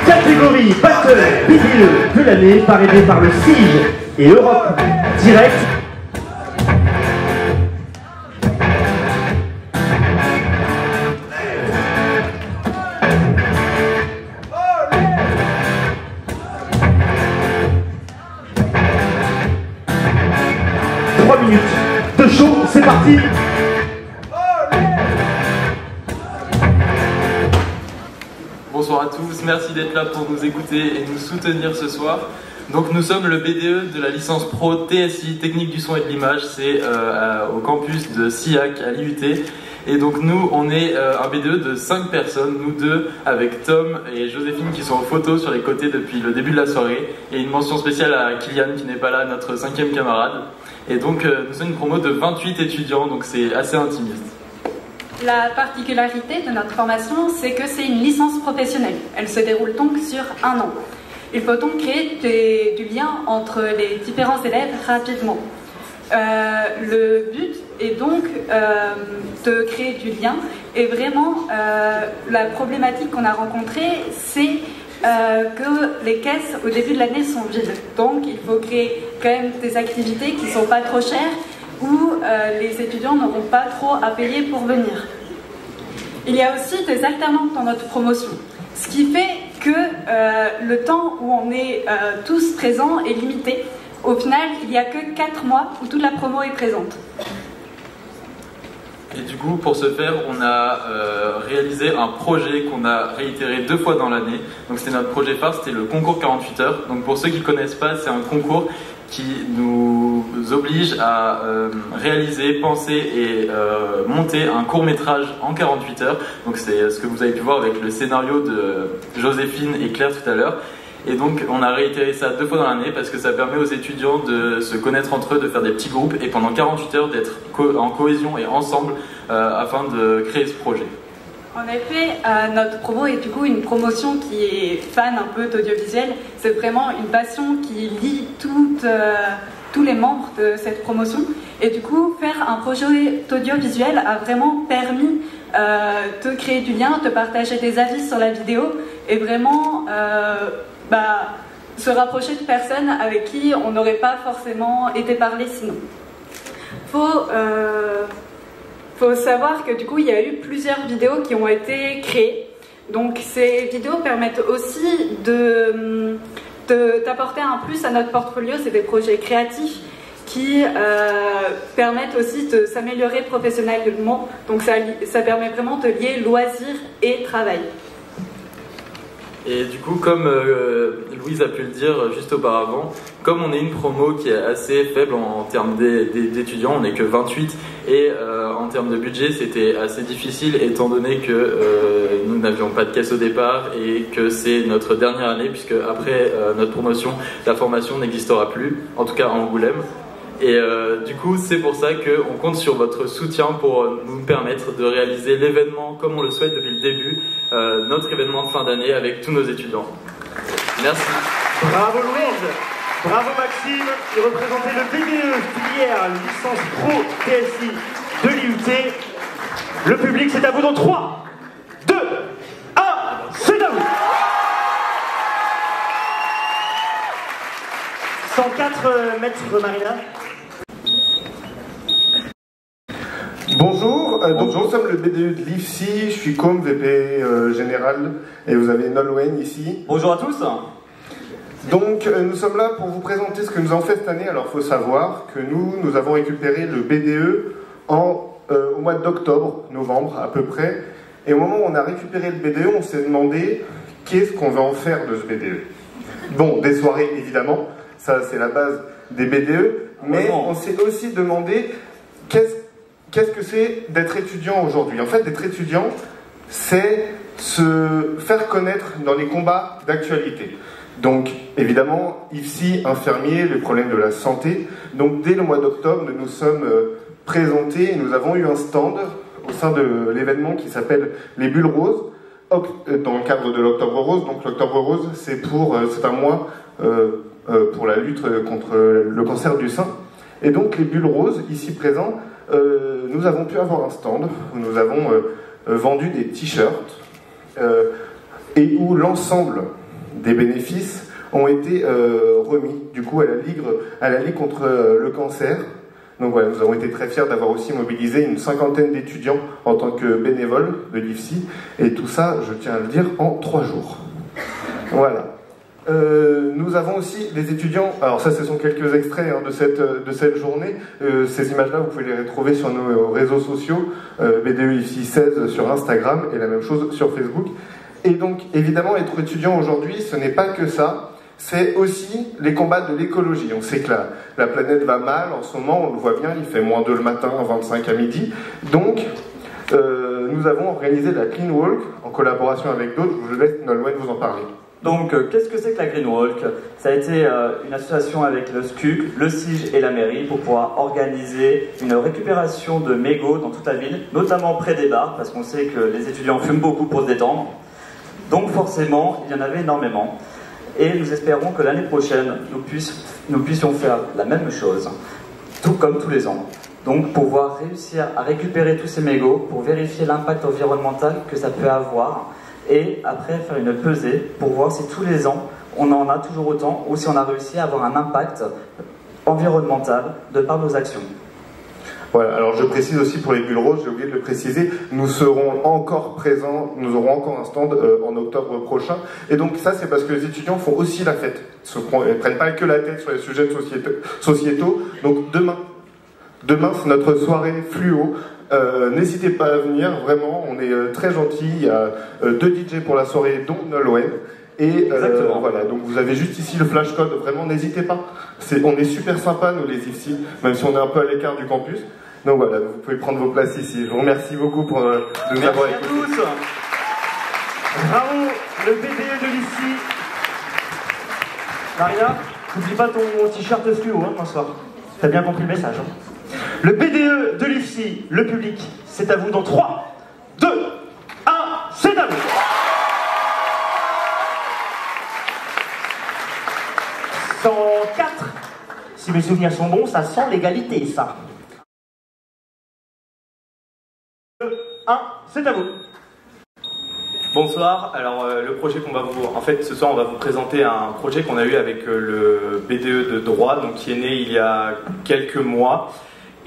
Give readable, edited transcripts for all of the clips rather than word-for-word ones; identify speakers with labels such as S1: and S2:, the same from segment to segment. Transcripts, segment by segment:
S1: Catégorie Battle BDE de l'année, parrainée par le CIGE et Europe Direct. Minutes de show, c'est parti.
S2: Bonsoir à tous, merci d'être là pour nous écouter et nous soutenir ce soir. Donc nous sommes le BDE de la licence Pro TSI, Technique du son et de l'image, c'est au campus de SIAC à l'IUT. Et donc nous, on est un BDE de 5 personnes, nous deux, avec Tom et Joséphine qui sont en photo sur les côtés depuis le début de la soirée. Et une mention spéciale à Kylian qui n'est pas là, notre 5e camarade. Et donc nous sommes une promo de 28 étudiants, donc c'est assez intimiste.
S3: La particularité de notre formation, c'est que c'est une licence professionnelle. Elle se déroule donc sur 1 an. Il faut donc créer du lien entre les différents élèves rapidement. Le but est donc de créer du lien et vraiment la problématique qu'on a rencontrée, c'est que les caisses au début de l'année sont vides. Donc il faut créer quand même des activités qui ne sont pas trop chères où les étudiants n'auront pas trop à payer pour venir. Il y a aussi des alternantes dans notre promotion, ce qui fait que le temps où on est tous présents est limité. Au final, il n'y a que 4 mois où toute la promo est présente.
S2: Et du coup, pour ce faire, on a réalisé un projet qu'on a réitéré 2 fois dans l'année. Donc c'était notre projet phare, c'était le concours 48 heures. Donc pour ceux qui ne connaissent pas, c'est un concours qui nous oblige à réaliser, penser et monter un court-métrage en 48 heures. Donc c'est ce que vous avez pu voir avec le scénario de Joséphine et Claire tout à l'heure. Et donc on a réitéré ça 2 fois dans l'année parce que ça permet aux étudiants de se connaître entre eux, de faire des petits groupes et pendant 48 heures d'être en cohésion et ensemble afin de créer ce projet.
S3: En effet, notre promo est du coup une promotion qui est fan un peu d'audiovisuel. C'est vraiment une passion qui lie tous les membres de cette promotion. Et du coup, faire un projet audiovisuel a vraiment permis de créer du lien, de partager des avis sur la vidéo et vraiment se rapprocher de personnes avec qui on n'aurait pas forcément été parlé sinon. Faut savoir que du coup il y a eu plusieurs vidéos qui ont été créées. Donc ces vidéos permettent aussi d'apporter un plus à notre portfolio. C'est des projets créatifs qui permettent aussi de s'améliorer professionnellement. Donc ça permet vraiment de lier loisirs et travail.
S2: Et du coup, comme Louise a pu le dire juste auparavant, comme on est une promo qui est assez faible en termes d'étudiants, on n'est que 28, et en termes de budget, c'était assez difficile étant donné que nous n'avions pas de caisse au départ et que c'est notre dernière année, puisque après notre promotion, la formation n'existera plus, en tout cas à Angoulême. Et du coup, c'est pour ça qu'on compte sur votre soutien pour nous permettre de réaliser l'événement comme on le souhaite depuis le début, notre événement de fin d'année avec tous nos étudiants. Merci.
S1: Bravo Louise, bravo Maxime, qui représentait le BDE filière licence Pro TSI de l'IUT. Le public, c'est à vous dans 3, 2, 1, c'est à vous. 104 mètres Marina.
S4: Bonjour, donc nous sommes le BDE de l'IFSI, je suis Com, VP général, et vous avez Nolwenn ici.
S5: Bonjour à tous.
S4: Donc nous sommes là pour vous présenter ce que nous avons fait cette année. Alors il faut savoir que nous avons récupéré le BDE au mois d'octobre, novembre à peu près, et au moment où on a récupéré le BDE, on s'est demandé qu'est-ce qu'on va en faire de ce BDE. Bon, des soirées évidemment, ça c'est la base des BDE, mais on s'est aussi demandé qu'est-ce que c'est d'être étudiant aujourd'hui. En fait, d'être étudiant, c'est se faire connaître dans les combats d'actualité. Donc, évidemment, IFSI, infirmier, le problème de la santé. Donc, dès le mois d'octobre, nous nous sommes présentés et nous avons eu un stand au sein de l'événement qui s'appelle les Bulles Roses, dans le cadre de l'Octobre Rose. Donc, l'Octobre Rose, c'est un mois pour la lutte contre le cancer du sein. Et donc les bulles roses, ici présents, nous avons pu avoir un stand où nous avons vendu des t-shirts et où l'ensemble des bénéfices ont été remis du coup à la Ligue contre le cancer. Donc voilà, nous avons été très fiers d'avoir aussi mobilisé une 50aine d'étudiants en tant que bénévoles de l'IFSI, et tout ça, je tiens à le dire, en 3 jours. Voilà. Nous avons aussi des étudiants, alors ça ce sont quelques extraits hein, de cette journée, ces images-là vous pouvez les retrouver sur nos réseaux sociaux, BDE IFSI 16 sur Instagram et la même chose sur Facebook. Et donc évidemment être étudiant aujourd'hui ce n'est pas que ça, c'est aussi les combats de l'écologie. On sait que la planète va mal en ce moment, on le voit bien, il fait -2 le matin, 25 à midi, donc nous avons organisé la Clean Walk en collaboration avec d'autres, je vous laisse Nolwenn vous en parler.
S5: Donc, qu'est-ce que c'est que la Green Walk? Ça a été une association avec le SCUC, le CIGE et la mairie pour pouvoir organiser une récupération de mégots dans toute la ville, notamment près des bars, parce qu'on sait que les étudiants fument beaucoup pour se détendre. Donc forcément, il y en avait énormément. Et nous espérons que l'année prochaine, nous puissions faire la même chose, tout comme tous les ans. Donc pouvoir réussir à récupérer tous ces mégots pour vérifier l'impact environnemental que ça peut avoir, et après faire une pesée pour voir si tous les ans on en a toujours autant ou si on a réussi à avoir un impact environnemental de par nos actions.
S4: Voilà, alors je précise aussi pour les bulles roses, j'ai oublié de le préciser, nous serons encore présents, nous aurons encore un stand en octobre prochain, et donc ça c'est parce que les étudiants font aussi la fête, ils ne prennent pas que la tête sur les sujets sociétaux, donc demain c'est notre soirée fluo. N'hésitez pas à venir, vraiment, on est très gentils, il y a 2 DJ pour la soirée, dont Nolwenn, et voilà, donc vous avez juste ici le flash code, vraiment n'hésitez pas, on est super sympa nous les IFSI, même si on est un peu à l'écart du campus, donc voilà, vous pouvez prendre vos places ici, je vous remercie beaucoup pour nous avoir écoutés.
S1: Merci à tous. Bravo, le BDE de l'IFSI. Maria, n'oublie pas ton t-shirt fluo hein, ce soir, t'as bien compris le message hein. Le BDE de l'IFSI, le public, c'est à vous dans 3, 2, 1, c'est à vous. « 104 » si mes souvenirs sont bons, ça sent l'égalité, ça. 2, 1, c'est à vous.
S6: Bonsoir, alors le projet qu'on va vous... En fait, ce soir, on va vous présenter un projet qu'on a eu avec le BDE de droit, donc qui est né il y a quelques mois,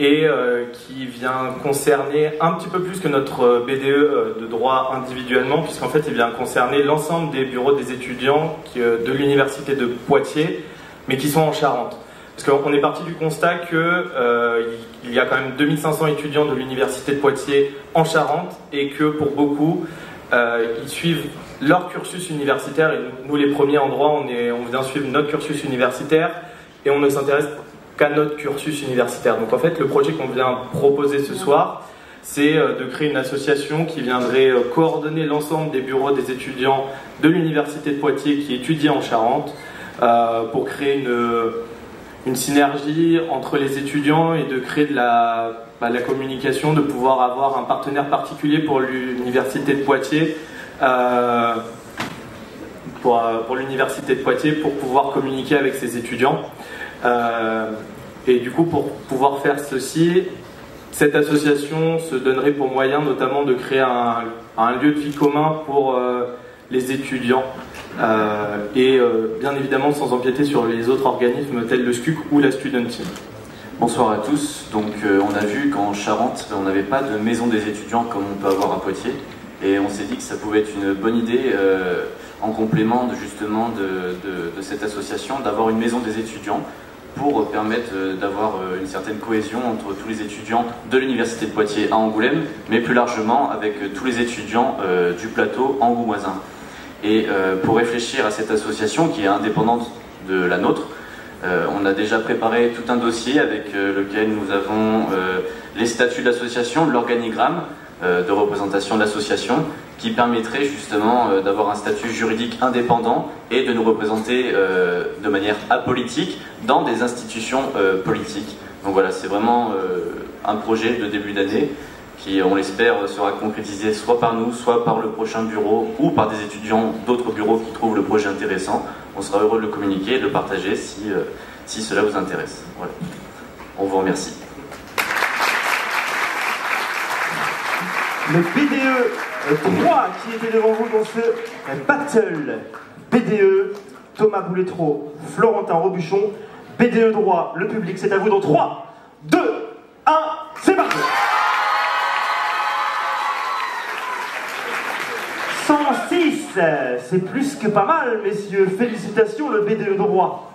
S6: et qui vient concerner un petit peu plus que notre BDE de droit individuellement, puisqu'en fait il vient concerner l'ensemble des bureaux des étudiants de l'université de Poitiers, mais qui sont en Charente. Parce qu'on est parti du constat qu'il y a quand même 2500 étudiants de l'université de Poitiers en Charente, et que pour beaucoup, ils suivent leur cursus universitaire, et nous les premiers en droit, on vient suivre notre cursus universitaire, et on ne s'intéresse qu'à notre cursus universitaire. Donc en fait, le projet qu'on vient proposer ce soir, c'est de créer une association qui viendrait coordonner l'ensemble des bureaux des étudiants de l'université de Poitiers qui étudient en Charente, pour créer une synergie entre les étudiants et de créer de la communication, de pouvoir avoir un partenaire particulier pour l'université de Poitiers, pour l'université de Poitiers, pour pouvoir communiquer avec ses étudiants. Et du coup, pour pouvoir faire ceci, cette association se donnerait pour moyen notamment de créer un lieu de vie commun pour les étudiants, et bien évidemment sans empiéter sur les autres organismes tels le SCUC ou la Student Team.
S7: Bonsoir à tous. Donc on a vu qu'en Charente, on n'avait pas de maison des étudiants comme on peut avoir à Poitiers, et on s'est dit que ça pouvait être une bonne idée, en complément justement de cette association, d'avoir une maison des étudiants pour permettre d'avoir une certaine cohésion entre tous les étudiants de l'université de Poitiers à Angoulême, mais plus largement avec tous les étudiants du plateau angoumoisin. Et pour réfléchir à cette association qui est indépendante de la nôtre, on a déjà préparé tout un dossier avec lequel nous avons les statuts de l'association, l'organigramme de représentation de l'association, qui permettrait justement d'avoir un statut juridique indépendant et de nous représenter de manière apolitique dans des institutions politiques. Donc voilà, c'est vraiment un projet de début d'année qui, on l'espère, sera concrétisé soit par nous, soit par le prochain bureau ou par des étudiants d'autres bureaux qui trouvent le projet intéressant. On sera heureux de le communiquer et de le partager si cela vous intéresse. Voilà. On vous remercie.
S1: Le BDE 3 qui était devant vous dans ce battle. BDE, Thomas Bouletreau, Florentin Robuchon, BDE droit, le public, c'est à vous dans 3, 2, 1, c'est parti. 106, c'est plus que pas mal, messieurs. Félicitations, le BDE droit.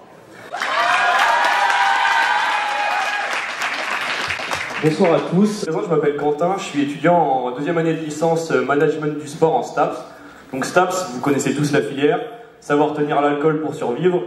S8: Bonsoir à tous. Je m'appelle Quentin, je suis étudiant en deuxième année de licence management du sport en STAPS. Donc STAPS, vous connaissez tous la filière, savoir tenir l'alcool pour survivre.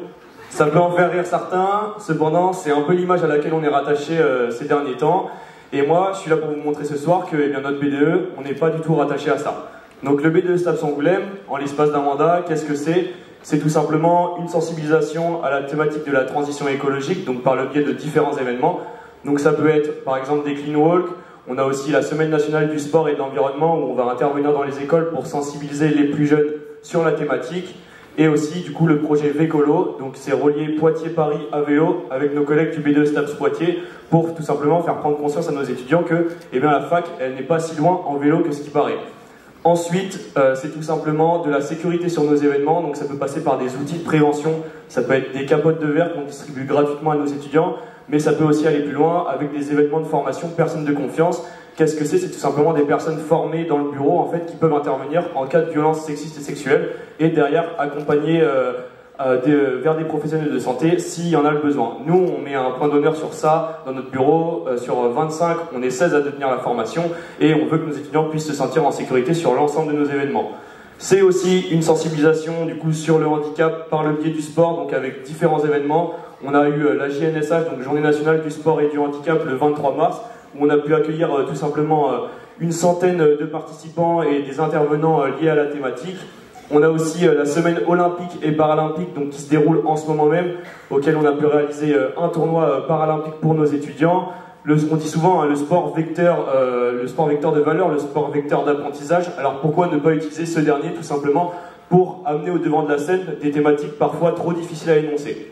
S8: Ça peut en faire rire certains, cependant c'est un peu l'image à laquelle on est rattaché ces derniers temps. Et moi, je suis là pour vous montrer ce soir que notre BDE, on n'est pas du tout rattaché à ça. Donc le BDE STAPS Angoulême, en l'espace d'un mandat, qu'est-ce que c'est? C'est tout simplement une sensibilisation à la thématique de la transition écologique, donc par le biais de différents événements. Donc ça peut être par exemple des clean walks, on a aussi la semaine nationale du sport et de l'environnement où on va intervenir dans les écoles pour sensibiliser les plus jeunes sur la thématique. Et aussi du coup le projet Vécolo, donc c'est relier Poitiers-Paris à vélo avec nos collègues du BDE STAPS Poitiers pour tout simplement faire prendre conscience à nos étudiants que la fac elle n'est pas si loin en vélo que ce qui paraît. Ensuite, c'est tout simplement de la sécurité sur nos événements, donc ça peut passer par des outils de prévention, ça peut être des capotes de verre qu'on distribue gratuitement à nos étudiants, mais ça peut aussi aller plus loin avec des événements de formation personnes de confiance. Qu'est-ce que c'est? C'est tout simplement des personnes formées dans le bureau en fait, qui peuvent intervenir en cas de violence sexiste et sexuelle et derrière accompagner vers des professionnels de santé s'il y en a le besoin. Nous, on met un point d'honneur sur ça dans notre bureau. Sur 25, on est 16 à détenir la formation et on veut que nos étudiants puissent se sentir en sécurité sur l'ensemble de nos événements. C'est aussi une sensibilisation du coup sur le handicap par le biais du sport, donc avec différents événements. On a eu la JNSH, donc Journée nationale du sport et du handicap, le 23 mars, où on a pu accueillir tout simplement une centaine de participants et des intervenants liés à la thématique. On a aussi la semaine olympique et paralympique donc, qui se déroule en ce moment même, auquel on a pu réaliser un tournoi paralympique pour nos étudiants. On dit souvent le sport vecteur de valeur, le sport vecteur d'apprentissage. Alors pourquoi ne pas utiliser ce dernier tout simplement pour amener au devant de la scène des thématiques parfois trop difficiles à énoncer.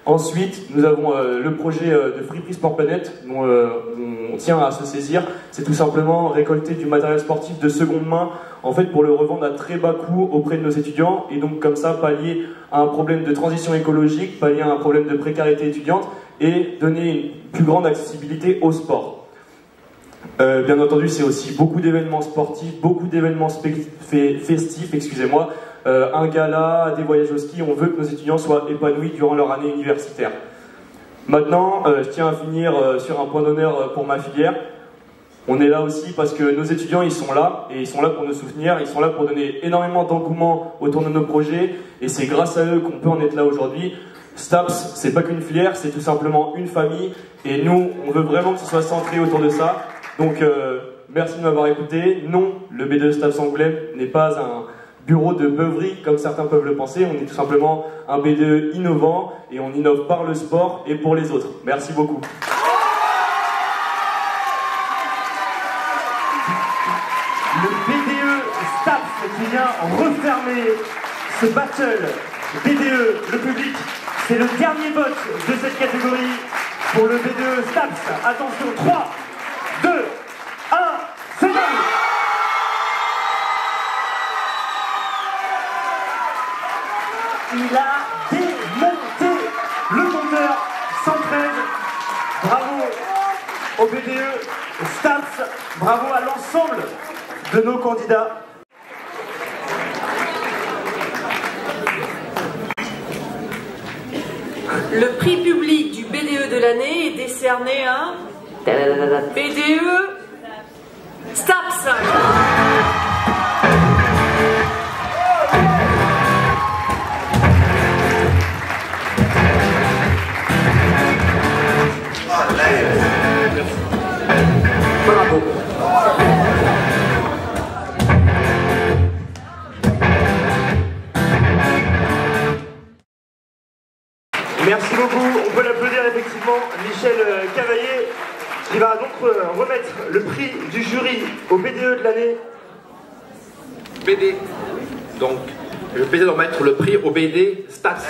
S8: Ensuite, nous avons le projet de Friperie Sport Planète, dont on tient à se saisir. C'est tout simplement récolter du matériel sportif de seconde main, en fait pour le revendre à très bas coût auprès de nos étudiants, et donc comme ça pallier à un problème de transition écologique, pallier à un problème de précarité étudiante, et donner une plus grande accessibilité au sport. Bien entendu, c'est aussi beaucoup d'événements sportifs, beaucoup d'événements festifs, excusez-moi, un gala, des voyages au ski. On veut que nos étudiants soient épanouis durant leur année universitaire. Maintenant, je tiens à finir sur un point d'honneur pour ma filière. On est là aussi parce que nos étudiants, ils sont là, et ils sont là pour nous soutenir, ils sont là pour donner énormément d'engouement autour de nos projets, et c'est grâce à eux qu'on peut en être là aujourd'hui. STAPS, c'est pas qu'une filière, c'est tout simplement une famille, et nous, on veut vraiment que ce soit centré autour de ça. Donc, merci de m'avoir écouté. Non, le BDE STAPS Angoulême n'est pas un bureau de beuverie, comme certains peuvent le penser. On est tout simplement un BDE innovant, et on innove par le sport et pour les autres. Merci beaucoup.
S1: Le BDE STAPS qui vient refermer ce battle. BDE, le public, c'est le dernier vote de cette catégorie pour le BDE STAPS. Attention, 3, 2, 1, c'est parti. Il a démonté le compteur 113. Bravo au BDE STAPS, bravo à l'ensemble de nos candidats.
S9: Le prix public du BDE de l'année est décerné à BDE STAPS.
S1: Bravo. Merci beaucoup, on peut l'applaudir effectivement, Michel Cavaillé, qui va donc remettre le prix du jury au BDE de l'année.
S10: BD, donc le plaisir de remettre le prix au BD STAPS.